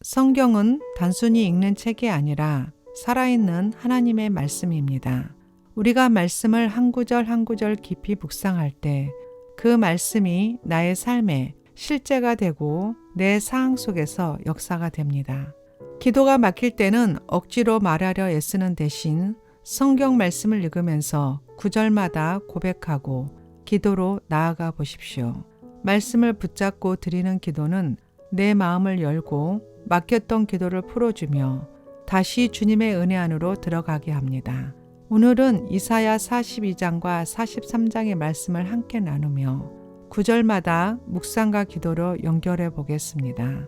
성경은 단순히 읽는 책이 아니라 살아있는 하나님의 말씀입니다. 우리가 말씀을 한 구절 한 구절 깊이 묵상할 때 그 말씀이 나의 삶에 실제가 되고 내 상황 속에서 역사가 됩니다. 기도가 막힐 때는 억지로 말하려 애쓰는 대신 성경 말씀을 읽으면서 구절마다 고백하고 기도로 나아가 보십시오. 말씀을 붙잡고 드리는 기도는 내 마음을 열고 막혔던 기도를 풀어주며 다시 주님의 은혜 안으로 들어가게 합니다. 오늘은 이사야 42장과 43장의 말씀을 함께 나누며 구절마다 묵상과 기도로 연결해 보겠습니다.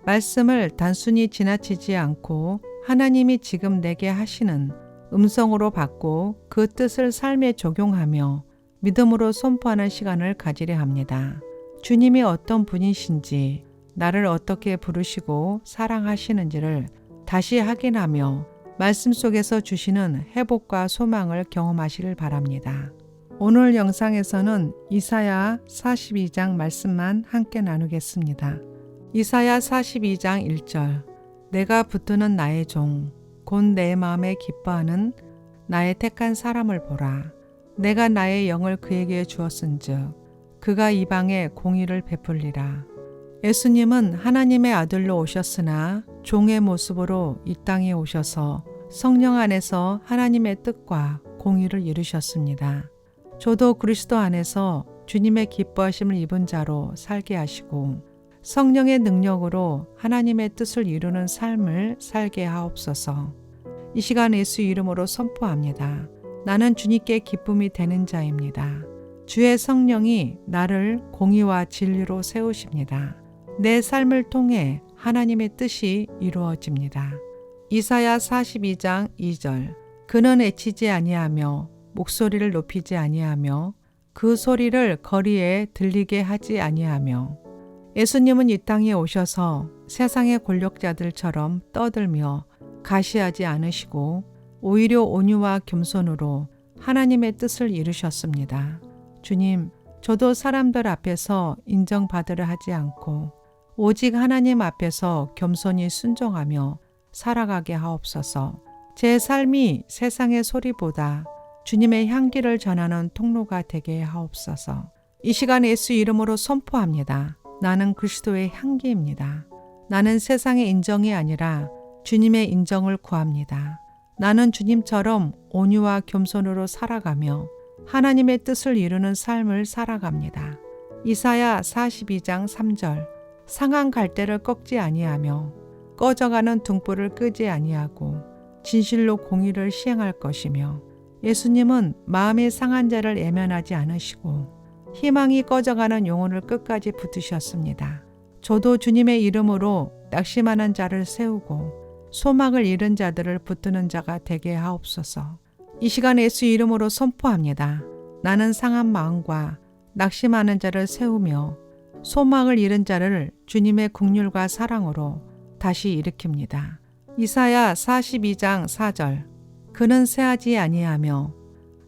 말씀을 단순히 지나치지 않고 하나님이 지금 내게 하시는 음성으로 받고 그 뜻을 삶에 적용하며 믿음으로 선포하는 시간을 가지려 합니다. 주님이 어떤 분이신지, 나를 어떻게 부르시고 사랑하시는지를 다시 확인하며 말씀 속에서 주시는 회복과 소망을 경험하시길 바랍니다. 오늘 영상에서는 이사야 42장 말씀만 함께 나누겠습니다. 이사야 42장 1절 내가 붙드는 나의 종, 곧 내 마음에 기뻐하는 나의 택한 사람을 보라. 내가 나의 영을 그에게 주었은즉 그가 이방에 공의를 베풀리라. 예수님은 하나님의 아들로 오셨으나 종의 모습으로 이 땅에 오셔서 성령 안에서 하나님의 뜻과 공의를 이루셨습니다. 저도 그리스도 안에서 주님의 기뻐하심을 입은 자로 살게 하시고 성령의 능력으로 하나님의 뜻을 이루는 삶을 살게 하옵소서. 이 시간 예수 이름으로 선포합니다. 나는 주님께 기쁨이 되는 자입니다. 주의 성령이 나를 공의와 진리로 세우십니다. 내 삶을 통해 하나님의 뜻이 이루어집니다. 이사야 42장 2절 그는 애치지 아니하며 목소리를 높이지 아니하며 그 소리를 거리에 들리게 하지 아니하며 예수님은 이 땅에 오셔서 세상의 권력자들처럼 떠들며 가시하지 않으시고 오히려 온유와 겸손으로 하나님의 뜻을 이루셨습니다. 주님, 저도 사람들 앞에서 인정받으려 하지 않고 오직 하나님 앞에서 겸손히 순종하며 살아가게 하옵소서. 제 삶이 세상의 소리보다 주님의 향기를 전하는 통로가 되게 하옵소서. 이 시간 예수 이름으로 선포합니다. 나는 그리스도의 향기입니다. 나는 세상의 인정이 아니라 주님의 인정을 구합니다. 나는 주님처럼 온유와 겸손으로 살아가며 하나님의 뜻을 이루는 삶을 살아갑니다. 이사야 42장 3절 상한 갈대를 꺾지 아니하며 꺼져가는 등불을 끄지 아니하고 진실로 공의를 시행할 것이며 예수님은 마음의 상한 자를 애면하지 않으시고 희망이 꺼져가는 영혼을 끝까지 붙드셨습니다. 저도 주님의 이름으로 낙심하는 자를 세우고 소망을 잃은 자들을 붙드는 자가 되게 하옵소서. 이 시간 예수 이름으로 선포합니다. 나는 상한 마음과 낙심하는 자를 세우며 소망을 잃은 자를 주님의 긍휼과 사랑으로 다시 일으킵니다. 이사야 42장 4절 그는 쇠하지 아니하며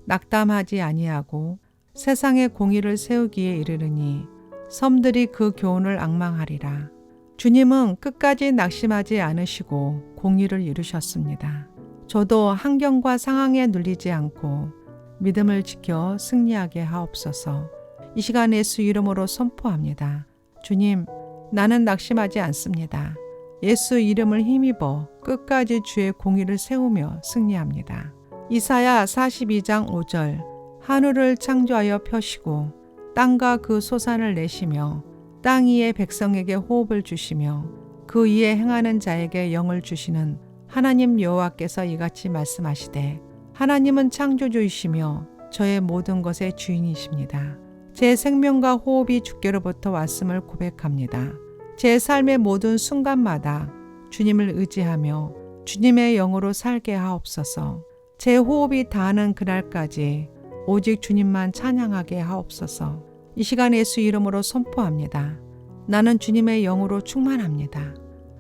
낙담하지 아니하고 세상의 공의를 세우기에 이르르니 섬들이 그 교훈을 앙망하리라. 주님은 끝까지 낙심하지 않으시고 공의를 이루셨습니다. 저도 환경과 상황에 눌리지 않고 믿음을 지켜 승리하게 하옵소서. 이 시간 예수 이름으로 선포합니다. 주님, 나는 낙심하지 않습니다. 예수 이름을 힘입어 끝까지 주의 공의를 세우며 승리합니다. 이사야 42장 5절 하늘을 창조하여 펴시고 땅과 그 소산을 내시며 땅 위의 백성에게 호흡을 주시며 그 위에 행하는 자에게 영을 주시는 하나님 여호와께서 이같이 말씀하시되 하나님은 창조주이시며 저의 모든 것의 주인이십니다. 제 생명과 호흡이 주께로부터 왔음을 고백합니다. 제 삶의 모든 순간마다 주님을 의지하며 주님의 영으로 살게 하옵소서. 제 호흡이 다하는 그날까지 오직 주님만 찬양하게 하옵소서. 이 시간 예수 이름으로 선포합니다. 나는 주님의 영으로 충만합니다.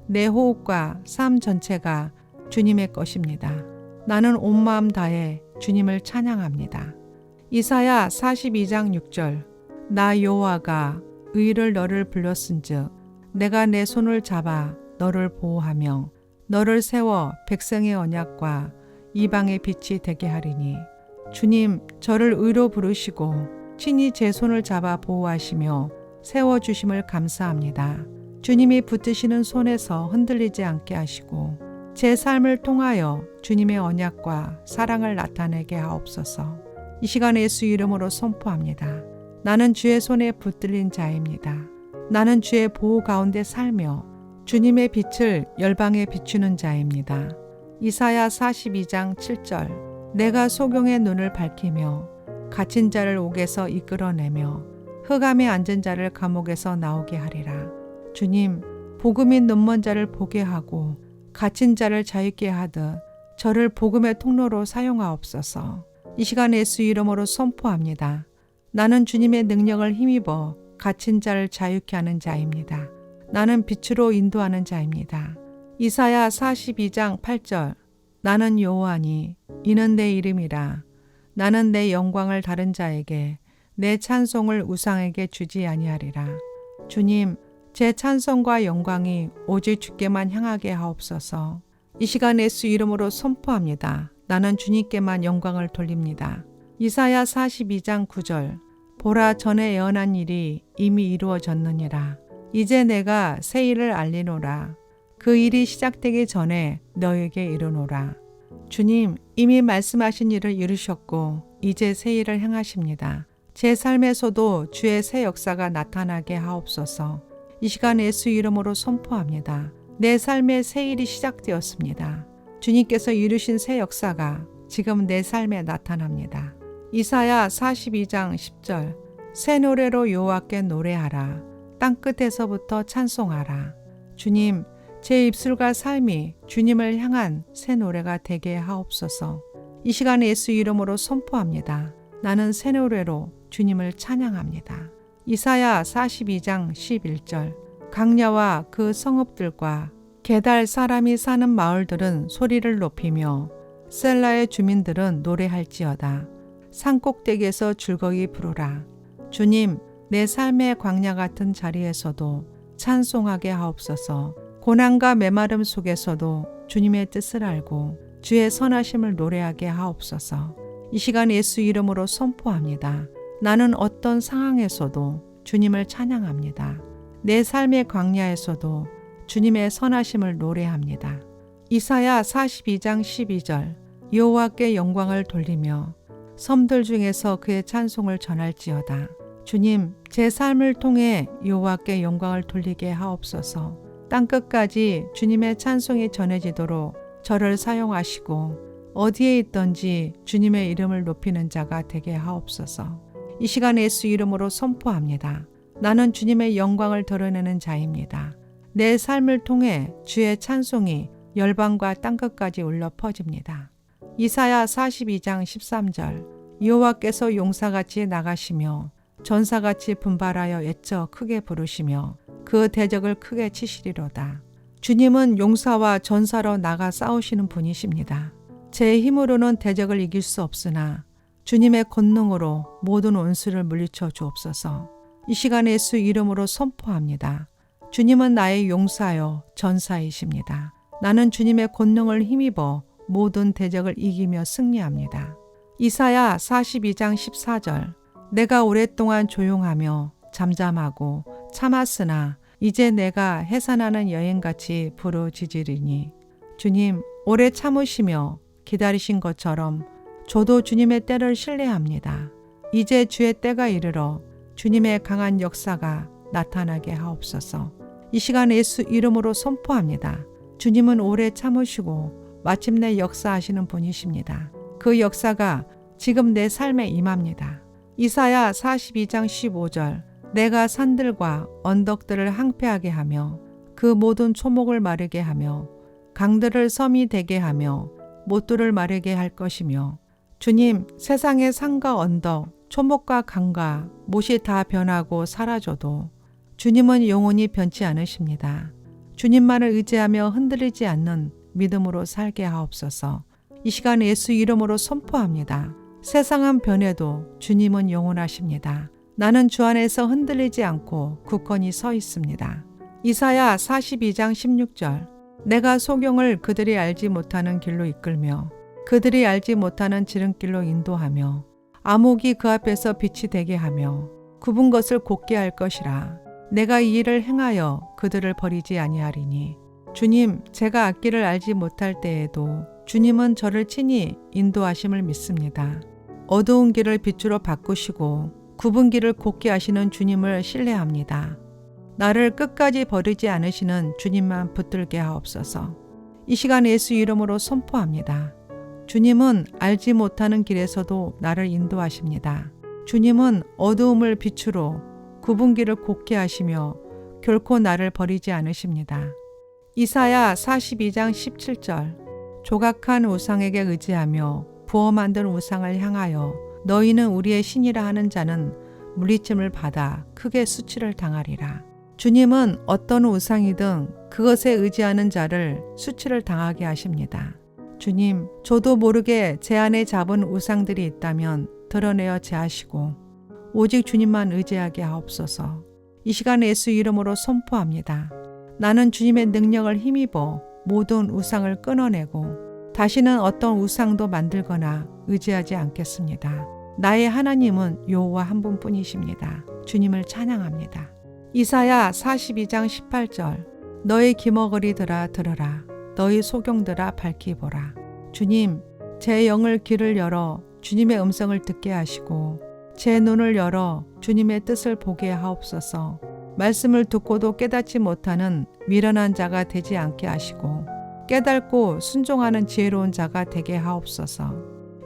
내 호흡과 삶 전체가 주님의 것입니다. 나는 온 마음 다해 주님을 찬양합니다. 이사야 42장 6절 나 여호와가 의를 너를 불렀은즉 내가 내 손을 잡아 너를 보호하며 너를 세워 백성의 언약과 이방의 빛이 되게 하리니 주님 저를 의로 부르시고 친히 제 손을 잡아 보호하시며 세워주심을 감사합니다. 주님이 붙드시는 손에서 흔들리지 않게 하시고 제 삶을 통하여 주님의 언약과 사랑을 나타내게 하옵소서. 이 시간에 예수 이름으로 선포합니다. 나는 주의 손에 붙들린 자입니다. 나는 주의 보호 가운데 살며 주님의 빛을 열방에 비추는 자입니다. 이사야 42장 7절 내가 소경의 눈을 밝히며 갇힌 자를 옥에서 이끌어내며 흑암에 앉은 자를 감옥에서 나오게 하리라. 주님, 복음이 눈먼 자를 보게 하고 갇힌 자를 자유케 하듯 저를 복음의 통로로 사용하옵소서. 이 시간에 예수 이름으로 선포합니다. 나는 주님의 능력을 힘입어 갇힌 자를 자유케 하는 자입니다. 나는 빛으로 인도하는 자입니다. 이사야 42장 8절 나는 여호와니 이는 내 이름이라. 나는 내 영광을 다른 자에게 내 찬송을 우상에게 주지 아니하리라. 주님, 제 찬송과 영광이 오직 주께만 향하게 하옵소서. 이 시간 예수 이름으로 선포합니다. 나는 주님께만 영광을 돌립니다. 이사야 42장 9절 보라 전에 예언한 일이 이미 이루어졌느니라. 이제 내가 새 일을 알리노라. 그 일이 시작되기 전에 너에게 이르노라. 주님, 이미 말씀하신 일을 이루셨고 이제 새 일을 행하십니다. 제 삶에서도 주의 새 역사가 나타나게 하옵소서. 이 시간 예수 이름으로 선포합니다. 내 삶에 새 일이 시작되었습니다. 주님께서 이루신 새 역사가 지금 내 삶에 나타납니다. 이사야 42장 10절 새 노래로 여호와께 노래하라. 땅끝에서부터 찬송하라. 주님, 제 입술과 삶이 주님을 향한 새 노래가 되게 하옵소서. 이 시간에 예수 이름으로 선포합니다. 나는 새 노래로 주님을 찬양합니다. 이사야 42장 11절 강야와 그 성읍들과 게달 사람이 사는 마을들은 소리를 높이며 셀라의 주민들은 노래할지어다. 산꼭대기에서 즐거이 부르라. 주님, 내 삶의 광야 같은 자리에서도 찬송하게 하옵소서. 고난과 메마름 속에서도 주님의 뜻을 알고 주의 선하심을 노래하게 하옵소서. 이 시간 예수 이름으로 선포합니다. 나는 어떤 상황에서도 주님을 찬양합니다. 내 삶의 광야에서도 주님의 선하심을 노래합니다. 이사야 42장 12절 여호와께 영광을 돌리며 섬들 중에서 그의 찬송을 전할지어다. 주님, 제 삶을 통해 여호와께 영광을 돌리게 하옵소서. 땅끝까지 주님의 찬송이 전해지도록 저를 사용하시고 어디에 있든지 주님의 이름을 높이는 자가 되게 하옵소서. 이 시간 예수 이름으로 선포합니다. 나는 주님의 영광을 드러내는 자입니다. 내 삶을 통해 주의 찬송이 열방과 땅끝까지 울려 퍼집니다. 이사야 42장 13절 여호와께서 용사같이 나가시며 전사같이 분발하여 애쳐 크게 부르시며 그 대적을 크게 치시리로다. 주님은 용사와 전사로 나가 싸우시는 분이십니다. 제 힘으로는 대적을 이길 수 없으나 주님의 권능으로 모든 원수를 물리쳐 주옵소서. 이 시간에 예수 이름으로 선포합니다. 주님은 나의 용사요 전사이십니다. 나는 주님의 권능을 힘입어 모든 대적을 이기며 승리합니다. 이사야 42장 14절 내가 오랫동안 조용하며 잠잠하고 참았으나 이제 내가 해산하는 여행같이 부르짖으리니 주님, 오래 참으시며 기다리신 것처럼 저도 주님의 때를 신뢰합니다. 이제 주의 때가 이르러 주님의 강한 역사가 나타나게 하옵소서. 이 시간 예수 이름으로 선포합니다. 주님은 오래 참으시고 마침내 역사하시는 분이십니다. 그 역사가 지금 내 삶에 임합니다. 이사야 42장 15절 내가 산들과 언덕들을 항폐하게 하며 그 모든 초목을 마르게 하며 강들을 섬이 되게 하며 못들을 마르게 할 것이며 주님, 세상의 산과 언덕, 초목과 강과 못이 다 변하고 사라져도 주님은 영원히 변치 않으십니다. 주님만을 의지하며 흔들리지 않는 믿음으로 살게 하옵소서. 이 시간 예수 이름으로 선포합니다. 세상은 변해도 주님은 영원하십니다. 나는 주 안에서 흔들리지 않고 굳건히 서 있습니다. 이사야 42장 16절. 내가 소경을 그들이 알지 못하는 길로 이끌며 그들이 알지 못하는 지름길로 인도하며 암흑이 그 앞에서 빛이 되게 하며 굽은 것을 곧게 할 것이라. 내가 이 일을 행하여 그들을 버리지 아니하리니. 주님, 제가 앞길을 알지 못할 때에도 주님은 저를 친히 인도하심을 믿습니다. 어두운 길을 빛으로 바꾸시고 굽은 길을 곧게 하시는 주님을 신뢰합니다. 나를 끝까지 버리지 않으시는 주님만 붙들게 하옵소서. 이 시간 예수 이름으로 선포합니다. 주님은 알지 못하는 길에서도 나를 인도하십니다. 주님은 어두움을 빛으로 굽은 길을 곧게 하시며 결코 나를 버리지 않으십니다. 이사야 42장 17절. 조각한 우상에게 의지하며 부어 만든 우상을 향하여 너희는 우리의 신이라 하는 자는 물리침을 받아 크게 수치를 당하리라. 주님은 어떤 우상이든 그것에 의지하는 자를 수치를 당하게 하십니다. 주님, 저도 모르게 제 안에 잡은 우상들이 있다면 드러내어 제하시고 오직 주님만 의지하게 하옵소서. 이 시간 예수 이름으로 선포합니다. 나는 주님의 능력을 힘입어 모든 우상을 끊어내고 다시는 어떤 우상도 만들거나 의지하지 않겠습니다. 나의 하나님은 여호와 한 분뿐이십니다. 주님을 찬양합니다. 이사야 42장 18절. 너희 기머거리들아 들으라. 너희 소경들아 밝히 보라. 주님, 제 영을 귀를 열어 주님의 음성을 듣게 하시고 제 눈을 열어 주님의 뜻을 보게 하옵소서. 말씀을 듣고도 깨닫지 못하는 미련한 자가 되지 않게 하시고 깨닫고 순종하는 지혜로운 자가 되게 하옵소서.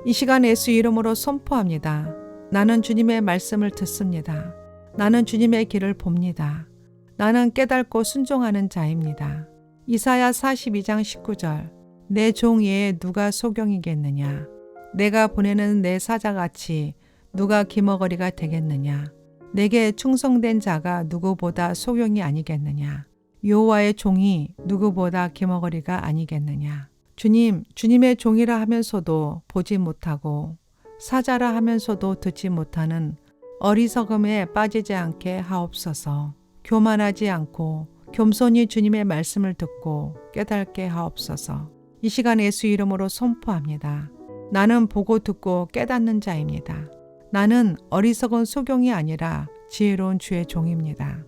이 시간 예수 이름으로 선포합니다. 나는 주님의 말씀을 듣습니다. 나는 주님의 길을 봅니다. 나는 깨닫고 순종하는 자입니다. 이사야 42장 19절. 내 종 외에 누가 소경이겠느냐? 내가 보내는 내 사자같이 누가 기머거리가 되겠느냐? 내게 충성된 자가 누구보다 소경이 아니겠느냐? 여호와의 종이 누구보다 기머거리가 아니겠느냐? 주님, 주님의 종이라 하면서도 보지 못하고 사자라 하면서도 듣지 못하는 어리석음에 빠지지 않게 하옵소서. 교만하지 않고 겸손히 주님의 말씀을 듣고 깨닫게 하옵소서. 이 시간 예수 이름으로 선포합니다. 나는 보고 듣고 깨닫는 자입니다. 나는 어리석은 소경이 아니라 지혜로운 주의 종입니다.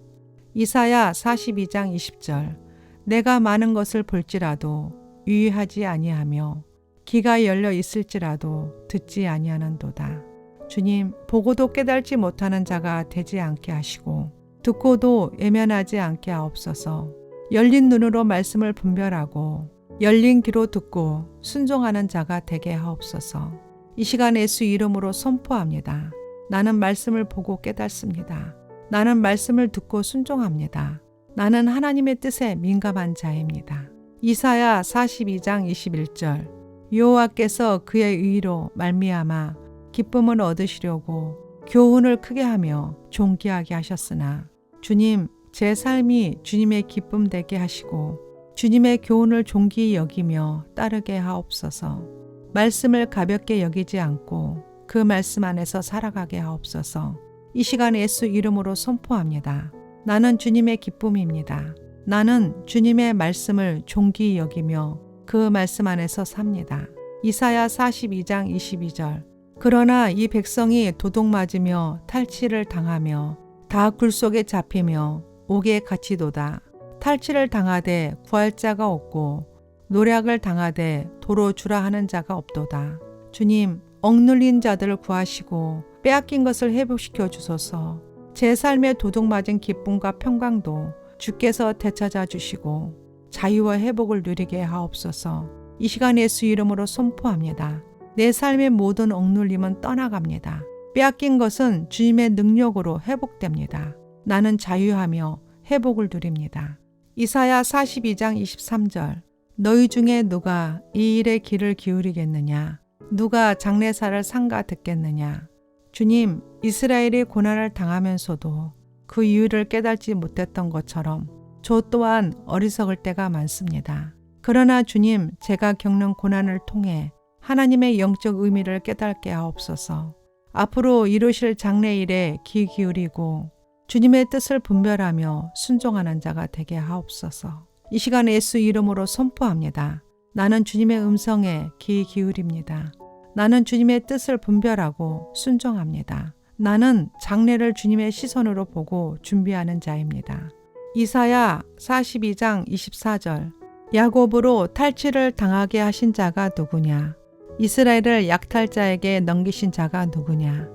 이사야 42장 20절. 내가 많은 것을 볼지라도 유의하지 아니하며 귀가 열려 있을지라도 듣지 아니하는도다. 주님, 보고도 깨달지 못하는 자가 되지 않게 하시고 듣고도 예면하지 않게 하옵소서. 열린 눈으로 말씀을 분별하고 열린 귀로 듣고 순종하는 자가 되게 하옵소서. 이 시간 예수 이름으로 선포합니다. 나는 말씀을 보고 깨닫습니다. 나는 말씀을 듣고 순종합니다. 나는 하나님의 뜻에 민감한 자입니다. 이사야 42장 21절. 여호와께서 그의 의로 말미암아 기쁨을 얻으시려고 교훈을 크게 하며 존귀하게 하셨으나 주님, 제 삶이 주님의 기쁨 되게 하시고 주님의 교훈을 존귀히 여기며 따르게 하옵소서. 말씀을 가볍게 여기지 않고 그 말씀 안에서 살아가게 하옵소서. 이 시간 예수 이름으로 선포합니다. 나는 주님의 기쁨입니다. 나는 주님의 말씀을 존귀히 여기며 그 말씀 안에서 삽니다. 이사야 42장 22절. 그러나 이 백성이 도둑맞으며 탈취를 당하며 다 굴속에 잡히며 옥에 갇히도다. 탈취를 당하되 구할 자가 없고 노략을 당하되 도로 주라 하는 자가 없도다. 주님, 억눌린 자들을 구하시고 빼앗긴 것을 회복시켜 주소서. 제 삶에 도둑맞은 기쁨과 평강도 주께서 되찾아 주시고 자유와 회복을 누리게 하옵소서. 이 시간 예수 이름으로 선포합니다. 내 삶의 모든 억눌림은 떠나갑니다. 빼앗긴 것은 주님의 능력으로 회복됩니다. 나는 자유하며 회복을 누립니다. 이사야 42장 23절. 너희 중에 누가 이 일에 귀를 기울이겠느냐? 누가 장례사를 삼가 듣겠느냐? 주님, 이스라엘이 고난을 당하면서도 그 이유를 깨닫지 못했던 것처럼 저 또한 어리석을 때가 많습니다. 그러나 주님, 제가 겪는 고난을 통해 하나님의 영적 의미를 깨닫게 하옵소서. 앞으로 이루실 장래일에 귀 기울이고 주님의 뜻을 분별하며 순종하는 자가 되게 하옵소서. 이 시간 예수 이름으로 선포합니다. 나는 주님의 음성에 귀 기울입니다. 나는 주님의 뜻을 분별하고 순종합니다. 나는 장래를 주님의 시선으로 보고 준비하는 자입니다. 이사야 42장 24절 야곱으로 탈취를 당하게 하신 자가 누구냐? 이스라엘을 약탈자에게 넘기신 자가 누구냐?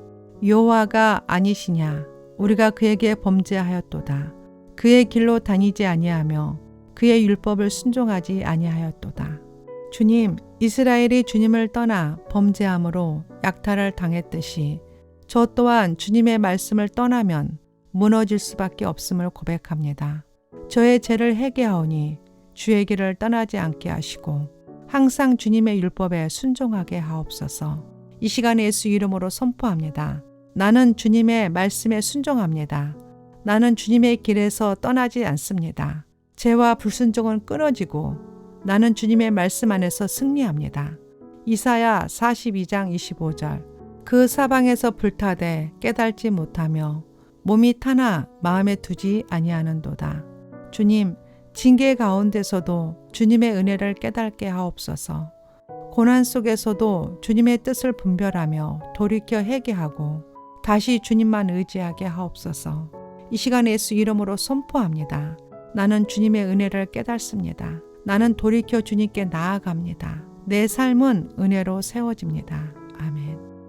여호와가 아니시냐? 우리가 그에게 범죄하였도다. 그의 길로 다니지 아니하며 그의 율법을 순종하지 아니하였도다. 주님, 이스라엘이 주님을 떠나 범죄함으로 약탈을 당했듯이 저 또한 주님의 말씀을 떠나면 무너질 수밖에 없음을 고백합니다. 저의 죄를 회개하오니 주의 길을 떠나지 않게 하시고 항상 주님의 율법에 순종하게 하옵소서. 이 시간에 예수 이름으로 선포합니다. 나는 주님의 말씀에 순종합니다. 나는 주님의 길에서 떠나지 않습니다. 죄와 불순종은 끊어지고 나는 주님의 말씀 안에서 승리합니다. 이사야 42장 25절 그 사방에서 불타되 깨달지 못하며 몸이 타나 마음에 두지 아니하는도다. 주님, 징계 가운데서도 주님의 은혜를 깨닫게 하옵소서. 고난 속에서도 주님의 뜻을 분별하며 돌이켜 회개하고 다시 주님만 의지하게 하옵소서. 이 시간에 예수 이름으로 선포합니다. 나는 주님의 은혜를 깨닫습니다. 나는 돌이켜 주님께 나아갑니다. 내 삶은 은혜로 세워집니다.